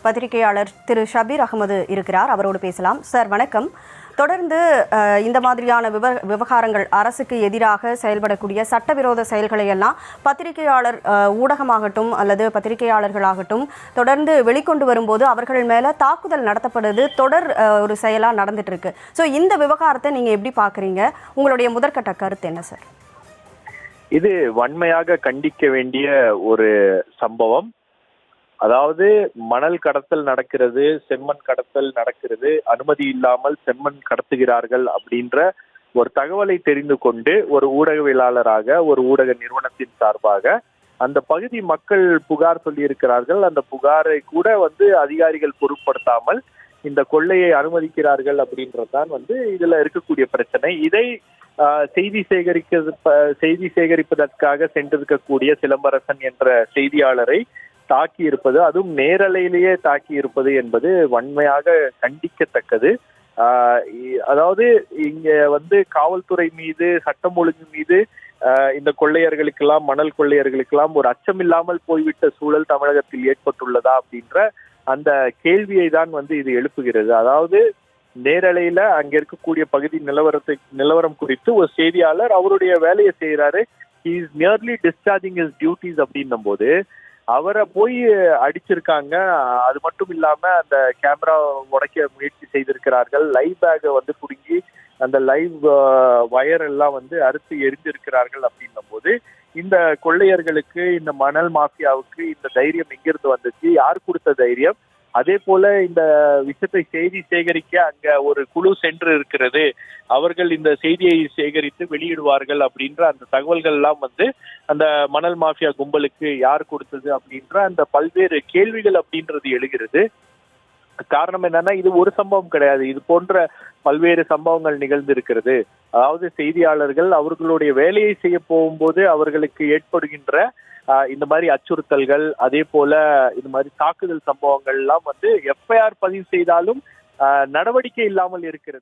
பத்திரிகையாளர் திரு ஷபீர் அகமது இருக்கிறார். அவரோடு பேசலாம். சார் வணக்கம். தொடர்ந்து இந்த மாதிரியான விவகாரங்கள், அரசுக்கு எதிராக செயல்படக்கூடிய சட்டவிரோத செயல்களை எல்லாம் பத்திரிகையாளர் ஊடகமாகட்டும் அல்லது பத்திரிகையாளர்களாகட்டும் தொடர்ந்து வெளிக்கொண்டு வரும்போது அவர்கள் மேல தாக்குதல் நடத்தப்படுது தொடர் ஒரு செயலா நடந்துட்டு இருக்கு. ஸோ இந்த விவகாரத்தை நீங்க எப்படி பாக்குறீங்க? உங்களுடைய முதற்கட்ட கருத்து என்ன சார்? இது வன்மையாக கண்டிக்க வேண்டிய ஒரு சம்பவம். அதாவது மணல் கடத்தல் நடக்கிறது, செம்மண் கடத்தல் நடக்கிறது, அனுமதி இல்லாமல் செம்மண் கடத்துகிறார்கள் அப்படின்ற ஒரு தகவலை தெரிந்து கொண்டு ஒரு ஊடகவியலாளராக, ஒரு ஊடக நிறுவனத்தின் சார்பாக அந்த பகுதி மக்கள் புகார் சொல்லியிருக்கிறார்கள். அந்த புகாரை கூட அதிகாரிகள் பொருட்படுத்தாமல் இந்த கொள்ளையை அனுமதிக்கிறார்கள் அப்படின்றதுதான் இதுல இருக்கக்கூடிய பிரச்சனை. இதை செய்தி சேகரிப்பதற்காக சென்றிருக்கக்கூடிய சிலம்பரசன் என்ற செய்தியாளரை தாக்கி இருப்பது, அதுவும் நேரலையிலேயே தாக்கி இருப்பது என்பது வன்மையாக கண்டிக்கத்தக்கது. அதாவது இங்க காவல்துறை மீது, சட்டம் ஒழுங்கு மீது இந்த கொள்ளையர்களுக்கெல்லாம், மணல் கொள்ளையர்களுக்கெல்லாம் ஒரு அச்சம் இல்லாமல் போய்விட்ட சூழல் தமிழகத்தில் ஏற்பட்டுள்ளதா அப்படின்ற அந்த கேள்வியை தான் இது எழுப்புகிறது. அதாவது நேரலையில அங்க இருக்கக்கூடிய பகுதி நிலவரம் குறித்து ஒரு செய்தியாளர் அவருடைய வேலையை செய்யறாரு. he is merely discharging his duties அப்படின்னும் போது அவரை போய் அடிச்சிருக்காங்க. அது மட்டும் இல்லாம அந்த கேமரா உடைக்க முயற்சி செய்திருக்கிறார்கள். லைவ் பேக்கை குடுங்கி அந்த லைவ் வயர் எல்லாம் அறுத்து எரிஞ்சிருக்கிறார்கள் அப்படின்னும் போது இந்த கொள்ளையர்களுக்கு, இந்த மணல் மாஃபியாவுக்கு இந்த தைரியம் எங்கிருந்து வந்துச்சு? யார் கொடுத்த தைரியம்? அதே போல இந்த விஷயத்தை செய்தி சேகரிக்க அங்க ஒரு குழு சென்று இருக்கிறது, அவர்கள் இந்த செய்தியை சேகரித்து வெளியிடுவார்கள் அப்படின்ற அந்த தகவல்கள் எல்லாம் அந்த மணல் மாஃபியா கும்பலுக்கு யார் கொடுத்தது அப்படின்ற அந்த பல்வேறு கேள்விகள் அப்படின்றது எழுகிறது. காரணம் என்னன்னா, இது ஒரு சம்பவம் கிடையாது, இது போன்ற பல்வேறு சம்பவங்கள் நிகழ்ந்து இருக்கிறது. அதாவது செய்தியாளர்கள் அவர்களுடைய வேலையை செய்ய போகும்போது அவர்களுக்கு ஏற்படுகின்ற இந்த மாதிரி அச்சுறுத்தல்கள், அதே போல இந்த மாதிரி தாக்குதல் சம்பவங்கள் எல்லாம் எஃப்ஐஆர் பதிவு செய்தாலும் நடவடிக்கை இல்லாமல் இருக்கிறது.